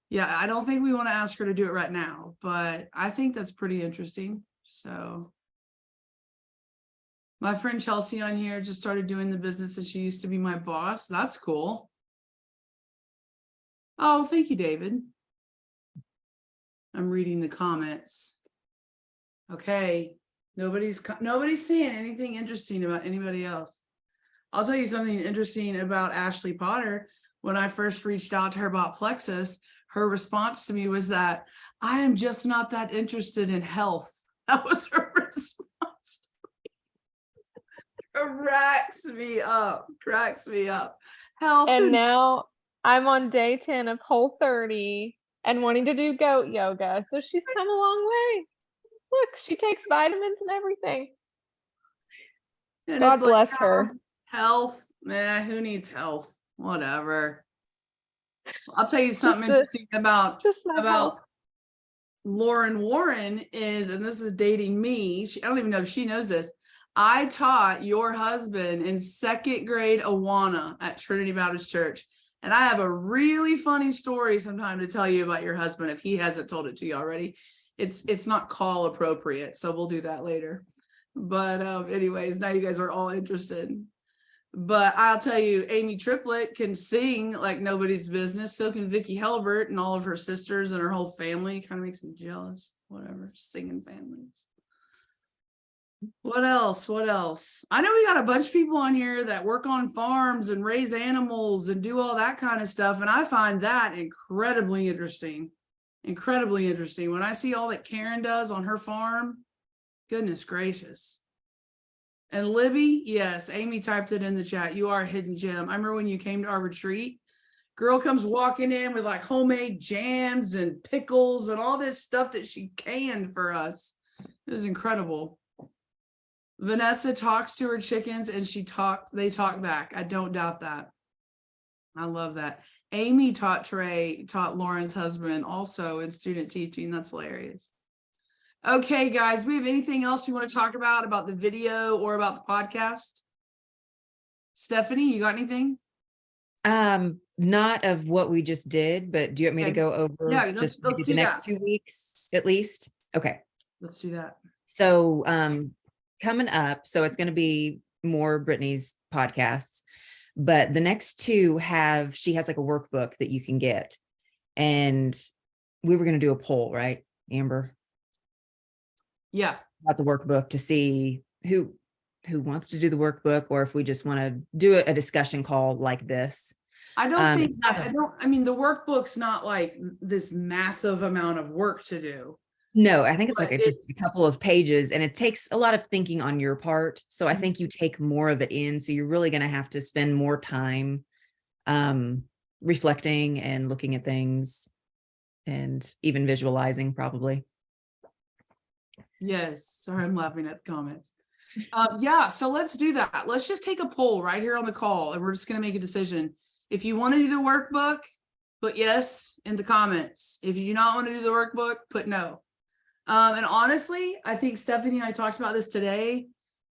Yeah, I don't think we want to ask her to do it right now, but I think that's pretty interesting. So my friend Chelsea on here just started doing the business that she used to be my boss. That's cool. Oh, thank you, David. I'm reading the comments. Okay, nobody's saying anything interesting about anybody else. I'll tell you something interesting about Ashley Potter. When I first reached out to her about Plexus, her response to me was that I am just not that interested in health. That was her response. Cracks me up. Health. And now I'm on day 10 of Whole30 and wanting to do goat yoga. So she's come a long way. Look, she takes vitamins and everything. And God it's like, bless her. Health, man, who needs health? Whatever. I'll tell you something Just interesting about health. Lauren Warren is, and this is dating me. I don't even know if she knows this. I taught your husband in 2nd grade Awana at Trinity Baptist Church. And I have a really funny story sometime to tell you about your husband if he hasn't told it to you already. It's not call appropriate, so we'll do that later. But anyways, now you guys are all interested. But I'll tell you, Amy Triplett can sing like nobody's business. So can Vicki Helbert and all of her sisters and her whole family. Kind of makes me jealous. Whatever, singing families. What else? What else? I know we got a bunch of people on here that work on farms and raise animals and do all that kind of stuff. And I find that incredibly interesting. Incredibly interesting. When I see all that Karen does on her farm, goodness gracious. And Libby, yes, Amy typed it in the chat. You are a hidden gem. I remember when you came to our retreat, girl comes walking in with like homemade jams and pickles and all this stuff that she canned for us. It was incredible. Vanessa talks to her chickens and they talk back. I don't doubt that. I love that. Amy taught Lauren's husband also in student teaching. That's hilarious. Okay, guys, we have anything else you want to talk about the video or about the podcast? Stephanie, you got anything? Not of what we just did, but do you want me to go over just maybe the next 2 weeks at least? Okay. Let's do that. So, coming up, so it's going to be more Brittney's podcasts, but the next 2 she has like a workbook that you can get. And we were going to do a poll, right, Amber? Yeah. About the workbook to see who wants to do the workbook, or if we just want to do a discussion call like this. I mean, the workbook's not like this massive amount of work to do. No, I think it's like just a couple of pages, and it takes a lot of thinking on your part. So I think you take more of it in. So you're really going to have to spend more time reflecting and looking at things and even visualizing probably. Yes. Sorry, I'm laughing at the comments. Yeah, so let's do that. Let's just take a poll right here on the call, and we're just going to make a decision. If you want to do the workbook, put yes in the comments. If you do not want to do the workbook, put no. And honestly, I think Stephanie and I talked about this today.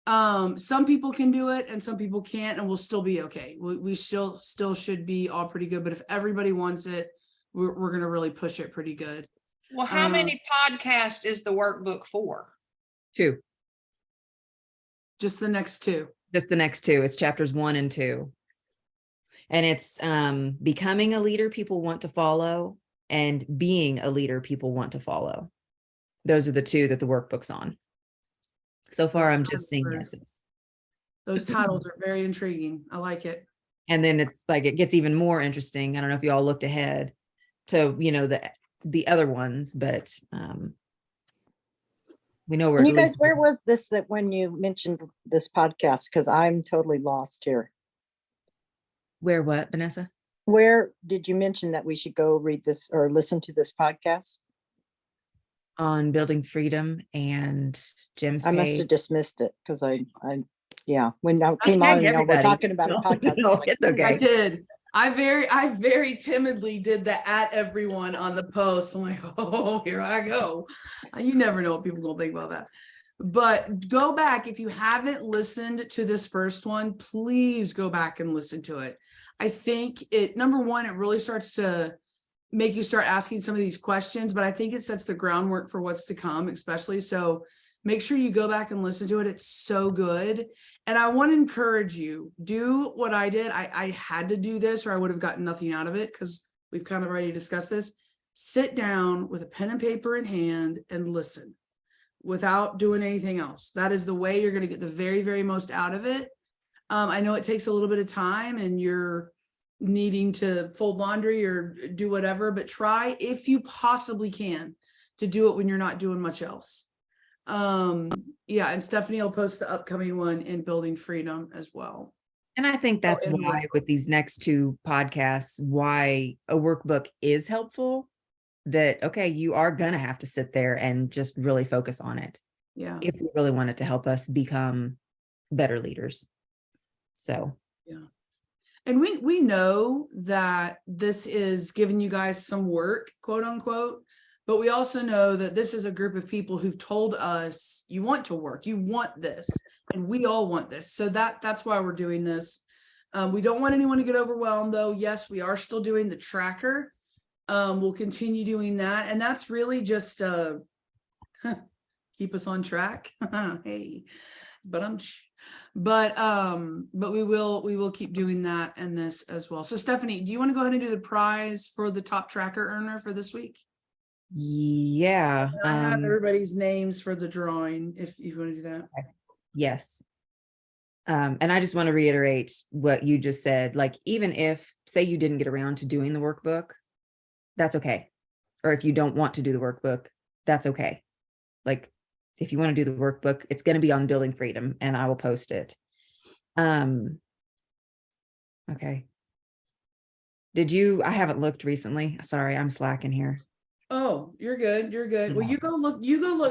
Some people can do it and some people can't, and we'll still be okay. We still should be all pretty good. But if everybody wants it, we're going to really push it pretty good. Well, how many podcasts is the workbook for? 2. Just the next 2. Just the next 2. It's chapters 1 and 2. And it's becoming a leader people want to follow and being a leader people want to follow. Those are the 2 that the workbook's on. So far, I'm just seeing yeses. Those titles are very intriguing. I like it. And then it's like, it gets even more interesting. I don't know if you all looked ahead to, the other ones, but we know where. You guys, where was this that when you mentioned this podcast? Because I'm totally lost here. Where what, Vanessa? Where did you mention that we should go read this or listen to this podcast? On Building Freedom and Jim's I must page. have dismissed it because yeah, when I came on, we're talking about a podcast. No, it's okay. I did. I very timidly did the at everyone on the post. I'm like, oh, here I go. You never know what people gonna think about that. But go back. If you haven't listened to this first one, please go back and listen to it. I think number one, it really starts to make you start asking some of these questions, but I think it sets the groundwork for what's to come, especially. So make sure you go back and listen to it. It's so good. And I want to encourage you, do what I did. I had to do this or I would have gotten nothing out of it because we've kind of already discussed this. Sit down with a pen and paper in hand and listen without doing anything else. That is the way you're going to get the very, very most out of it. I know it takes a little bit of time and you're needing to fold laundry or do whatever, but try if you possibly can to do it when you're not doing much else. Yeah, and Stephanie will post the upcoming one in Building Freedom as well. And I think that's why with these next 2 podcasts, why a workbook is helpful, that, okay, you are going to have to sit there and just really focus on it. Yeah. If we really want it to help us become better leaders. So, yeah. And we know that this is giving you guys some work, quote unquote, But we also know that this is a group of people who've told us, you want to work, you want this, and we all want this. So that's why we're doing this. We don't want anyone to get overwhelmed, though. Yes, we are still doing the tracker. We'll continue doing that. And that's really just keep us on track. Hey, but we will keep doing that and this as well. So Stephanie, do you want to go ahead and do the prize for the top tracker earner for this week? Yeah. I have everybody's names for the drawing if you want to do that. Yes. And I just want to reiterate what you just said. Like, even if, say, you didn't get around to doing the workbook, that's okay. Or if you don't want to do the workbook, that's okay. Like, if you want to do the workbook, it's going to be on Building Freedom and I will post it. Okay. I haven't looked recently. Sorry, I'm slacking here. Oh, you're good. You're good. Well, you go look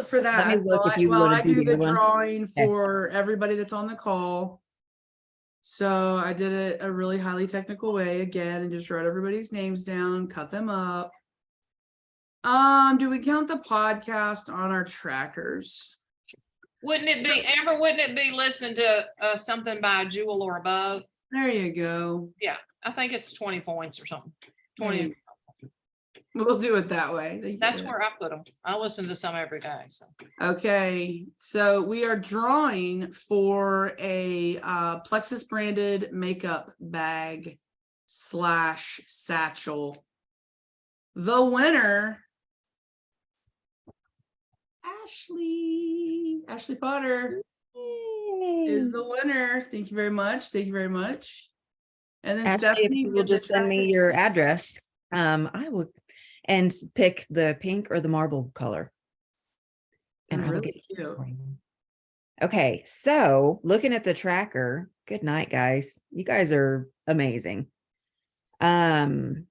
for that. Let me look if you while want I to do do the the other one. drawing Okay. for everybody that's on the call. So I did it a really highly technical way again and just wrote everybody's names down, cut them up. Do we count the podcast on our trackers? Wouldn't it be, Amber, wouldn't it be listening to something by Jewel or above? There you go. Yeah, I think it's 20 points or something. 20. We'll do it that way. That's where I put them. I listen to some every day. So Okay, so we are drawing for a Plexus branded makeup bag / satchel. The winner, Ashley Potter is the winner. Thank you very much. Thank you very much. And then Ashley, Stephanie, if you we will have the just send me tracker. your address. I will, and pick the pink or the marble color. And I will Really get it cute. for you. Okay, so looking at the tracker, good night, guys. You guys are amazing. David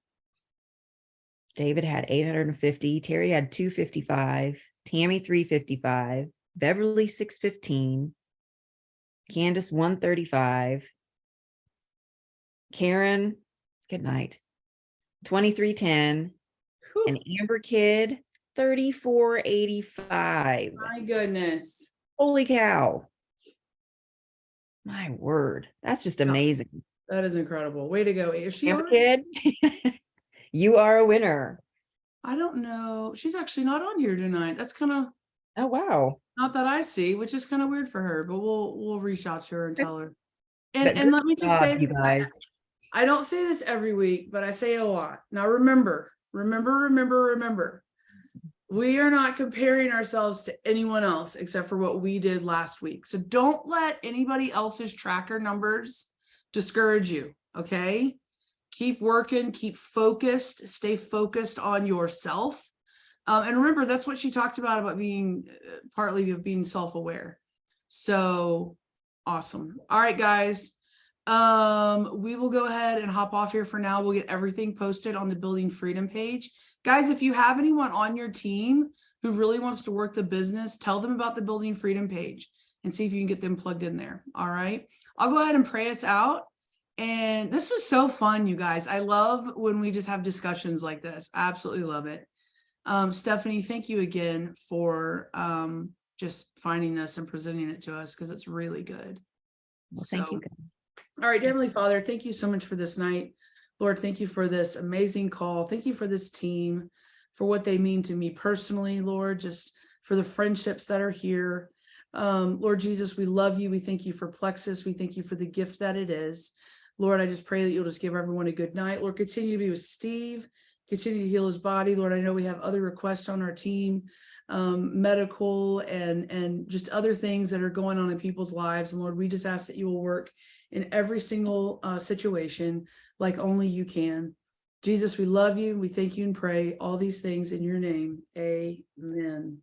had 850, Terry had 255, Tammy 355, Beverly 615, Candace 135, Karen, good night, 2310, and Amber Kid 3485. My goodness. Holy cow. My word. That's just amazing. That is incredible. Way to go. Is she Amber on? Kid, you are a winner. I don't know. She's actually not on here tonight. That's kind of Oh, wow. not that I see, which is kind of weird for her, but we'll reach out to her and tell her. But And let me good just job, say you this, guys. I don't say this every week, but I say it a lot. Now remember, we are not comparing ourselves to anyone else except for what we did last week. So don't let anybody else's tracker numbers discourage you. Okay. Keep working, keep focused, stay focused on yourself. And remember, that's what she talked about being partly of being self-aware. So awesome. All right, guys. We will go ahead and hop off here for now. We'll get everything posted on the Building Freedom page. Guys, if you have anyone on your team who really wants to work the business, tell them about the Building Freedom page and see if you can get them plugged in there. All right. I'll go ahead and pray us out. And this was so fun, you guys. I love when we just have discussions like this. I absolutely love it. Stephanie, thank you again for just finding this and presenting it to us because it's really good. Well, thank you. All right, Heavenly Father, thank you so much for this night. Lord, thank you for this amazing call. Thank you for this team, for what they mean to me personally, Lord, just for the friendships that are here. Lord Jesus, we love you. We thank you for Plexus. We thank you for the gift that it is. Lord, I just pray that you'll just give everyone a good night. Lord, continue to be with Steve, continue to heal his body. Lord, I know we have other requests on our team, medical and just other things that are going on in people's lives. And Lord, we just ask that you will work in every single situation like only you can. Jesus, we love you. We thank you and pray all these things in your name. Amen.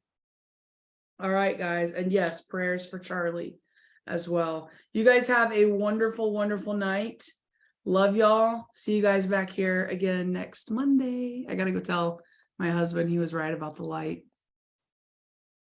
All right, guys. And yes, prayers for Charlie as well. You guys have a wonderful, wonderful night. Love y'all. See you guys back here again next Monday. I got to go tell my husband he was right about the light.